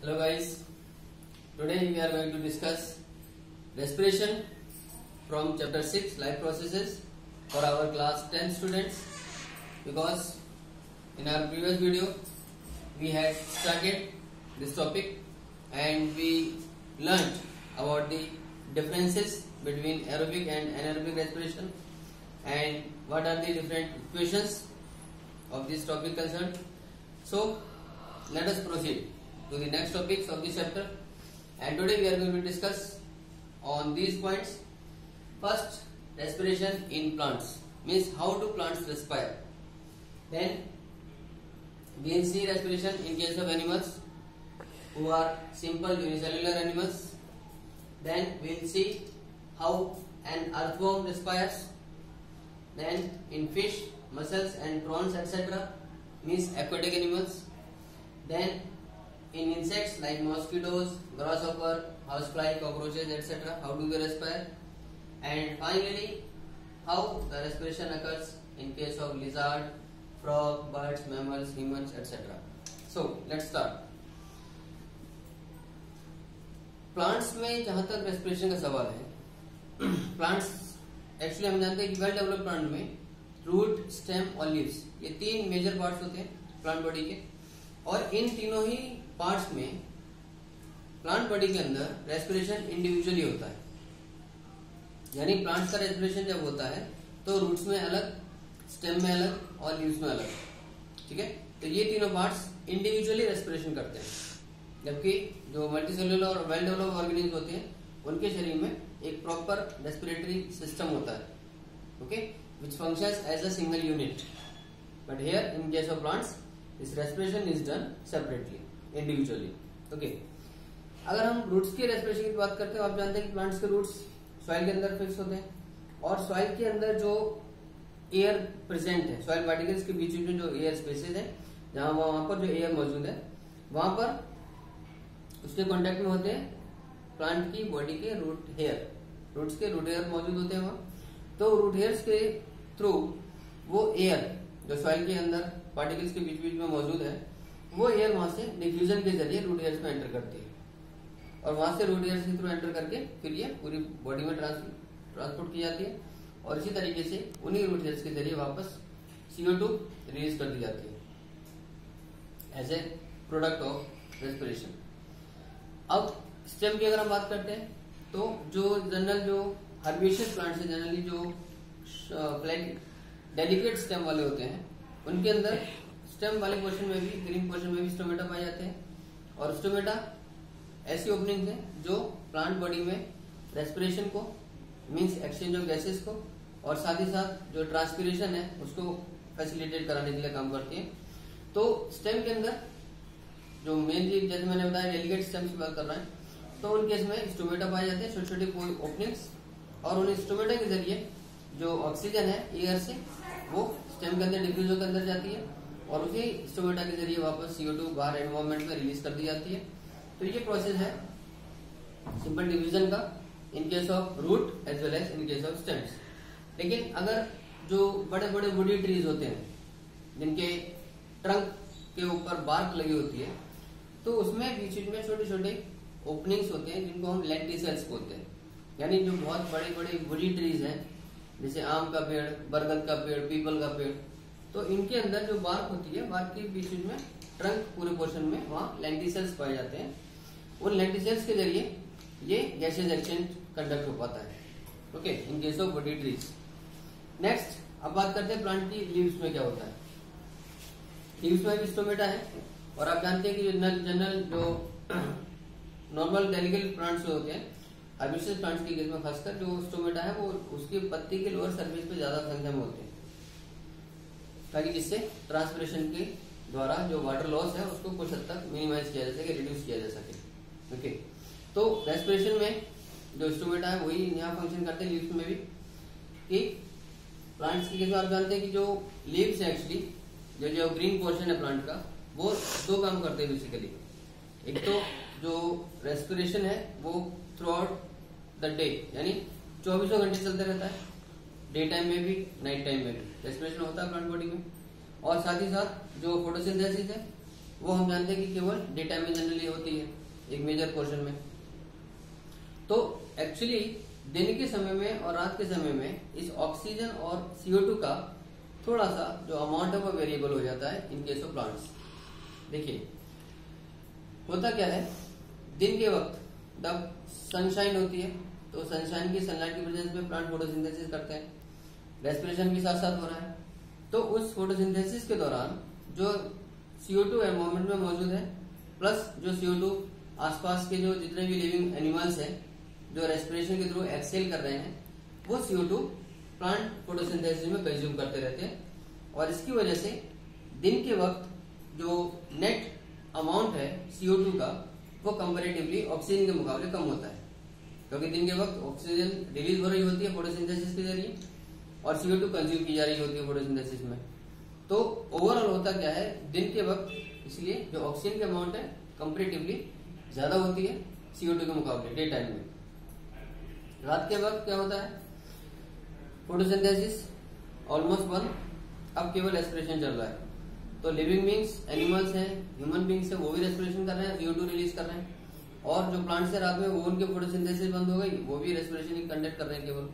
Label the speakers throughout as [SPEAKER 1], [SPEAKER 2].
[SPEAKER 1] Hello guys, today we are going to discuss respiration from chapter 6 life processes for our class 10 students, because in our previous video we had started this topic and we learnt about the differences between aerobic and anaerobic respiration and what are the different equations of this topic concerned. So let us proceed to the next topics of this chapter, and today we are going to discuss on these points. First, respiration in plants, means how do plants respire. Then we will see respiration in case of animals who are simple unicellular animals. Then we will see how an earthworm respires. Then in fish, mussels and prawns etc., means aquatic animals. Then in insects like mosquitoes, grasshopper, housefly, cockroaches etc., how do they respire. And finally, how the respiration occurs in case of lizard, frog, birds, mammals, humans etc. So let's start. Plants में जहां तक respiration का सवाल है, plants actually हम जानते हैं कि वेल डेवलप्ड प्लांट में रूट, स्टेम और लीव्स, ये तीन मेजर पार्ट्स होते हैं प्लांट बॉडी के, और इन तीनों ही पार्ट्स में प्लांट बॉडी के अंदर रेस्पिरेशन इंडिविजुअली होता है। यानी प्लांट्स का रेस्पिरेशन जब होता है तो रूट्स में अलग, स्टेम में अलग और लीव्स में अलग, ठीक है। तो ये तीनों पार्ट्स इंडिविजुअली रेस्पिरेशन करते हैं, जबकि जो मल्टीसेलुलर और वेल डेवलप्ड ऑर्गेनिज्म होते हैं उनके शरीर में एक प्रॉपर रेस्पिरेटरी सिस्टम होता है, okay, which functions as a single unit. But here in case of plants, this respiration is done separately, individually. Okay. अगर हम रूट्स की रेस्पिरेशन की बात करते हैं, आप जानते हैं कि प्लांट्स के रूट्स सॉइल के अंदर फिक्स होते हैं, और सॉइल के अंदर जो एयर प्रेजेंट है, सॉइल पार्टिकल्स के बीच में जो एयर स्पेसेस है, जहां वहां पर जो एयर मौजूद है, वहां पर उसके कांटेक्ट में होते हैं प्लांट की बॉडी के रूट हेयर, रूट्स के रूट हेयर मौजूद होते हैं वहां। तो रूट हेयर्स के थ्रू वो एयर जो सॉइल के अंदर पार्टिकल्स के बीच बीच में मौजूद है, वो एयर वहां से डिफ्यूजन के जरिए रूट हेयर्स में एंटर करती है, और वहां से रूट हेयर्स के थ्रू एंटर करके फिर ये पूरी बॉडी में ट्रांसपोर्ट की जाती है, और इसी तरीके से उन्हीं रूट हेयर्स के जरिए वापस CO2 रिलीज कर दी जाती है as a product of respiration. अब स्टेम की अगर हम बात करते हैं, तो जो जनरल जो हर्बेशियस प्लांट्स है, जनरली जो डेलिकेट स्टेम वाले होते हैं, उनके अंदर स्टेम वाले पोर्शन में भी, ग्रीन पोर्शन में भी स्टोमेटा पाए जाते हैं, और स्टोमेटा ऐसी ओपनिंग है जो प्लांट बॉडी में रेस्पिरेशन को, मींस एक्सचेंज ऑफ गैसेस को, और साथ ही साथ जो ट्रांसपिरेशन है उसको फैसिलिटेट कराने के लिए काम करती है। तो स्टेम के अंदर जो मेनली, जैसे मैंने बताया, डेलिकेट स्टेम्स की बात कर रहा है, तो उन केस में स्टोमेटा पाए जाते हैं, छोटे छोटे ओपनिंग्स, और उन स्टोमेटा के जरिए जो ऑक्सीजन है एयर से वो स्टेम के अंदर डिफ्यूज होकर अंदर जाती है, और उसी स्टोमेटा के जरिए वापस CO2 बाहर एनवायरमेंट में रिलीज कर दी जाती है। तो ये प्रोसेस है सिंपल डिवीजन का in case of root as well as in case of stems. लेकिन अगर जो बड़े बड़े वुडी ट्रीज होते हैं जिनके ट्रंक के ऊपर बार्क लगी होती है, तो उसमें बीच में छोटे छोटे ओपनिंग्स होते हैं जिनको हम लेंटिसेल्स बोलते हैं। यानी जो बहुत बड़े बड़े वुडी ट्रीज हैं, जैसे आम का पेड़, बरगद का पेड़, पीपल का पेड़, तो इनके अंदर जो बार्क होती है, बार्क के बीच में ट्रंक पूरे पोर्शन में वहां लेंटिसेल्स पाए जाते हैं। उन लेंटिसेल्स के जरिए ये गैसेज एक्सचेंज कंडक्ट हो पाता है, okay, in case of woody trees. Next अब बात करते हैं प्लांट की लीव्स में क्या होता है। लीव्स में भी स्टोमेटा है, और आप जानते हैं कि जनरल जो नॉर्मल डेलिकेट प्लांट्स होते हैं, हर्बेशियस प्लांट्स के केस में खासकर जो स्टोमेटा है वो उसकी पत्ती के लोअर सरफेस पे ज्यादा संख्या में होते हैं, ताकि जिससे ट्रांसपिरेशन के द्वारा जो वाटर लॉस है उसको कुछ हद तक मिनिमाइज किया जा सके, रिड्यूस किया जा सके, ओके। तो रेस्पिरेशन में जो स्टोमेटा है वही यहाँ फंक्शन करते हैं लीव्स में भी, कि प्लांट्स के केस में आप जानते हैं कि जो लीव्स है एक्चुअली, जो ग्रीन पोर्शन है प्लांट का, वो दो काम करते हैं बेसिकली। एक तो जो रेस्पिरेशन है वो थ्रू आउट द डे, यानी 24 घंटे चलते रहता है, डे टाइम में भी नाइट टाइम में भी रेस्पिरेशन होता है प्लांट बॉडी में, और साथ ही साथ जो फोटोसिंथेसिस है वो हम जानते हैं कि केवल डे टाइम में जनरली होती है, एक मेजर पोर्शन में। तो एक्चुअली दिन के समय में और रात के समय में इस ऑक्सीजन और CO2 का थोड़ा सा जो अमाउंट है वो वेरिएबल हो जाता है इन केस ऑफ प्लांट्स। देखिए होता क्या है, दिन के वक्त जब सनशाइन होती है तो सनशाइन की सनलाइट की प्रेजेंस में प्लांट फोटोसिंथेसिस करते हैं, रेस्पिरेशन भी साथ साथ हो रहा है। तो उस फोटोसिंथेसिस के दौरान जो CO2 एनवायरमेंट में मौजूद है प्लस जो CO2 आसपास के जो जितने भी लिविंग एनिमल्स हैं जो रेस्पिरेशन के थ्रू एक्सहेल कर रहे हैं, वो CO2 प्लांट फोटोसिंथेसिस में कंज्यूम करते रहते हैं। और इसकी वजह से दिन के वक्त जो नेट अमाउंट है CO2 का वो कंपैरेटिवली ऑक्सीजन के मुकाबले कम होता है, क्योंकि दिन के वक्त ऑक्सीजन रिलीज हो रही होती है फोटोसिंथेसिस के जरिए और CO2 कंज्यूम की जा रही होती है फोटोसिंथेसिस में। तो ओवरऑल होता क्या है, दिन के वक्त इसलिए जो ऑक्सीजन की अमाउंट है कंपैरेटिवली ज्यादा होती है CO2 के मुकाबले डे टाइम में। रात के वक्त क्या होता है, फोटोसिंथेसिस ऑलमोस्ट बंद, अब केवल रेस्पिरेशन चल रहा है। तो लिविंग बींग्स एनिमल्स हैं, ह्यूमन बींग्स है, वो भी रेस्पिरेशन कर रहे हैं, CO2 रिलीज कर रहे हैं। और जो प्लांट्स है रात में वो उनके फोटोसिंथेसिस बंद हो गई, वो भी रेस्पिरेशन ही कंडक्ट कर रहे हैं केवल।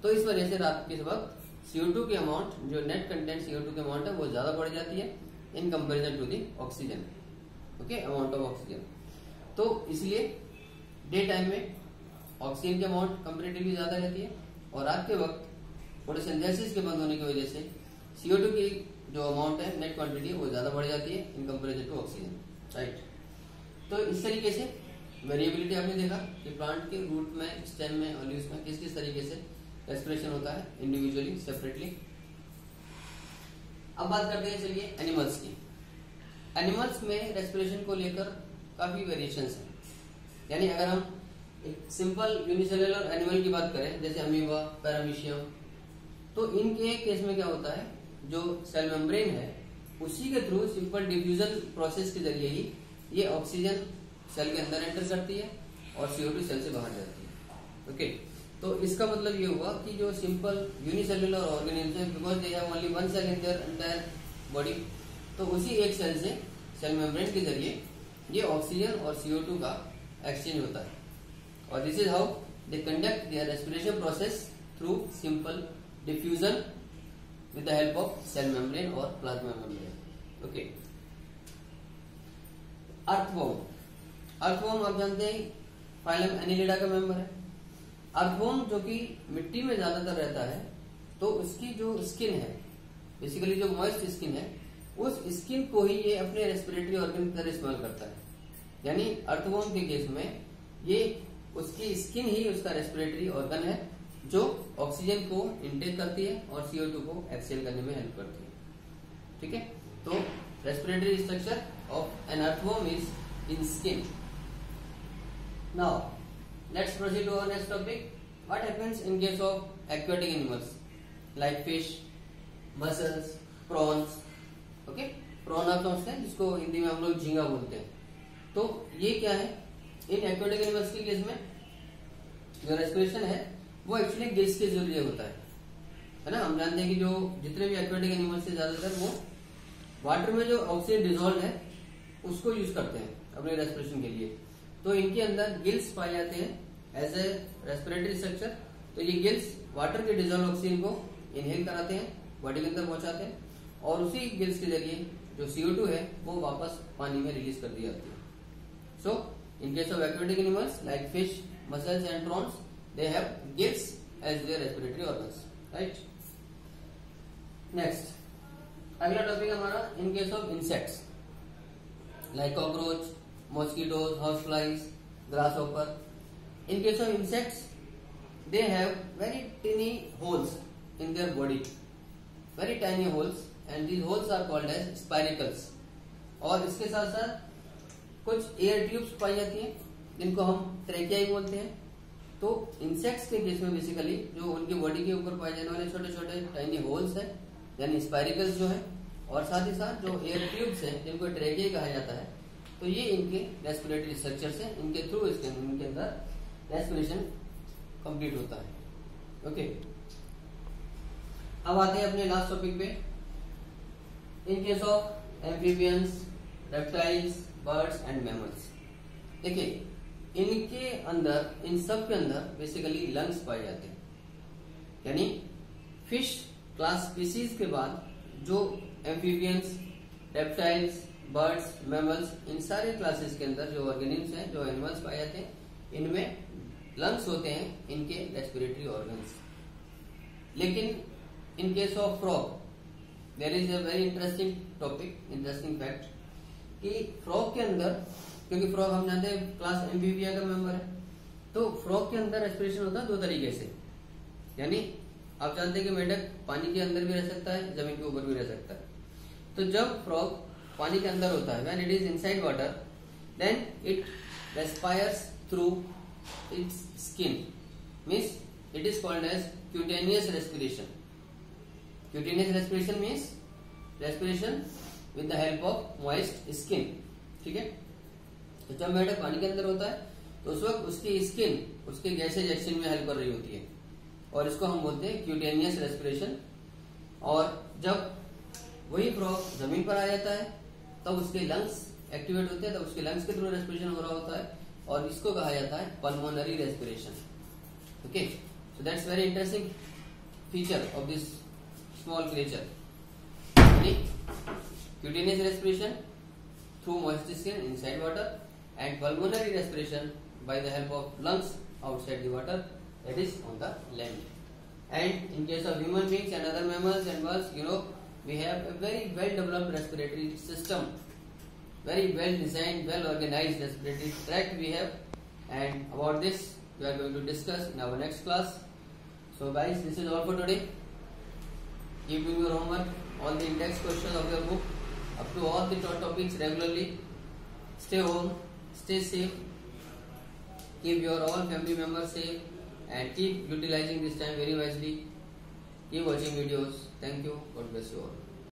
[SPEAKER 1] तो इस वजह से रात के वक्त CO2 की अमाउंट, जो नेट कंटेंट CO2 की अमाउंट है वो ज्यादा बढ़ जाती है in comparison to the oxygen, okay, amount of oxygen. तो इसलिए डे टाइम में ऑक्सीजन की अमाउंट कंपेरेटिवली ज्यादा रहती है और रात के वक्त फोटोसिंथेसिस के बंद होने की वजह से CO2 की जो अमाउंट है नेट क्वांटिटी वो ज्यादा बढ़ जाती है in comparison to oxygen, right. तो इस तरीके से वेरिएबिलिटी आपने देखा कि प्लांट के रूट में, स्टेम में और लीव्स में किस किस तरीके से रेस्पिरेशन होता है इंडिविजुअली, सेपरेटली। अब बात करते हैं चलिए एनिमल्स की। एनिमल्स में रेस्पिरेशन को लेकर काफी वेरिएशंस हैं। यानी अगर हम एक सिंपल यूनिसेलुलर एनिमल की बात करें जैसे अमीबा, पैरामीशियम, तो इनके केस में क्या होता है, जो सेल मेम्ब्रेन है उसी के थ्रू सिंपल डिफ्यूजन प्रोसेस के जरिए ही ये ऑक्सीजन सेल के अंदर एंटर करती है और CO2 सेल से बाहर जाती है, ओके। तो इसका मतलब ये हुआ कि जो सिंपल यूनिसेलुलर ऑर्गेनिज्म है, because they have only one cell in their entire body, तो उसी एक सेल से सेल मेम्ब्रेन के जरिए ये ऑक्सीजन और CO2 का एक्सचेंज होता है। और this is how they conduct their respiration process through simple diffusion with the help of cell membrane or plasma membrane, okay। Earthworm आप जानते हैं फाइलम एनिलिडा का मेंबर है। अर्थवॉर्म जो कि मिट्टी में ज्यादातर रहता है, तो उसकी जो स्किन है, बेसिकली जो मॉइस्ट स्किन है, उस स्किन को ही ये अपने रेस्पिरेटरी ऑर्गन की तरह इस्तेमाल करता है। यानी अर्थवॉर्म के केस में ये उसकी स्किन ही उसका रेस्पिरेटरी ऑर्गन है जो ऑक्सीजन को इनटेक करती है और CO2 को एक्सहेल करने में हेल्प करती है, ठीक है। तो respiratory structure of an earthworm is in skin. Now let's proceed to our next topic. What happens in case of aquatic animals like fish, mussels, prawns, okay. Prawn आप समझते हैं जिसको हिंदी में हम लोग झींगा बोलते हैं। तो ये क्या है, इन एक्वेटिक एनिमल्स के केस में जो रेस्पिरेशन है वो एक्चुअली गिल्स के जरिए होता है ना। हम जानते हैं कि जो जितने भी एक्वेटिक एनिमल्स है ज्यादातर वो वाटर में जो ऑक्सीजन डिजोल्व है उसको यूज करते हैं अपने रेस्पिरेशन के लिए। तो इनके अंदर गिल्स पाए जाते हैं एज ए रेस्पिरेटरी स्ट्रक्चर। तो ये गिल्स वाटर के डिजोल्व ऑक्सीजन को इनहेल कराते हैं, बॉडी के अंदर पहुंचाते हैं और उसी गिल्स के जरिए जो CO2 है वो वापस पानी में रिलीज कर दी जाती है। So in case of aquatic animals like fish, mussels and prawns, they have gills as their respiratory organs, right। next अगला टॉपिक हमारा इन case of insects like cockroach, mosquitoes, house flies, grass hopper. In case of insects they have very tiny holes in their body, very tiny holes, and these holes are called as spiracles। और इसके साथ साथ कुछ air tubes पाई जाती हैं जिनको हम trachea बोलते हैं। तो इंसेक्ट्स के केस में बेसिकली जो उनकी बॉडी के ऊपर पाए जाने वाले छोटे छोटे टाइनी होल्स हैं यानी स्पाइरिकल्स जो है, और साथ ही साथ जो एयर ट्यूब्स हैं जिनको ट्रेकिया कहा जाता है, तो ये इनके रेस्पिरेटरी स्ट्रक्चर्स हैं, इनके थ्रू इनके अंदर रेस्पिरेशन कंप्लीट होता है, ओके। अब आते हैं अपने लास्ट टॉपिक पे। इन case of amphibians, reptiles, birds and mammals. देखिए इनके अंदर, इन सब के अंदर बेसिकली लंग्स पाए जाते हैं। यानी फिश क्लास स्पीसीज के बाद जो एम्फीबियंस, रेप्टाइल्स, बर्ड्स, मैमल्स, इन सारे क्लासेस के अंदर जो ऑर्गेनिम्स हैं, जो एनिमल्स पाए जाते हैं, इनमें लंग्स होते हैं, इनके रेस्पिरेटरी ऑर्गन्स। लेकिन in case of frog there is a very interesting topic, interesting fact कि फ्रॉग के अंदर, क्योंकि फ्रॉग हम जानते हैं क्लास एम्फीबिया का मेंबर है, तो फ्रॉग के अंदर रेस्पिरेशन होता है दो तरीके से। यानी आप जानते हैं कि मेंढक पानी के अंदर भी रह सकता है, जमीन के ऊपर भी रह सकता है। तो जब फ्रॉग पानी के अंदर होता है, when it is inside water, then it respires through its skin, means it is called as cutaneous respiration. Cutaneous respiration means respiration with the help of moist skin. ठीक है, तो जब मेंढक पानी के अंदर होता है तो उस वक्त उसकी स्किन उसके गैसेज एक्सचेंज में हेल्प कर रही होती है, और इसको हम बोलते हैं क्यूटेनियस रेस्पिरेशन। और जब वही फ्रॉग जमीन पर आ जाता है तब उसके लंग्स एक्टिवेट होते हैं, तब उसके लंग्स के थ्रू रेस्पिरेशन हो रहा होता है, और इसको कहा जाता है pulmonary respiration. Okay, so that's very interesting feature of this small creature. Cutaneous respiration through moist skin inside water, and pulmonary respiration by the help of lungs outside the water, that is on the land. And in case of human beings and other mammals and birds, we have a very well developed respiratory system, very well designed, well organized respiratory tract we have, and about this we are going to discuss in our next class. So guys, this is all for today. Keep doing your homework, all the index questions of your book, up to all the topics regularly. Stay home, stay safe, keep your all family members safe, and keep utilizing this time very wisely. Keep watching videos. Thank you. God bless you all.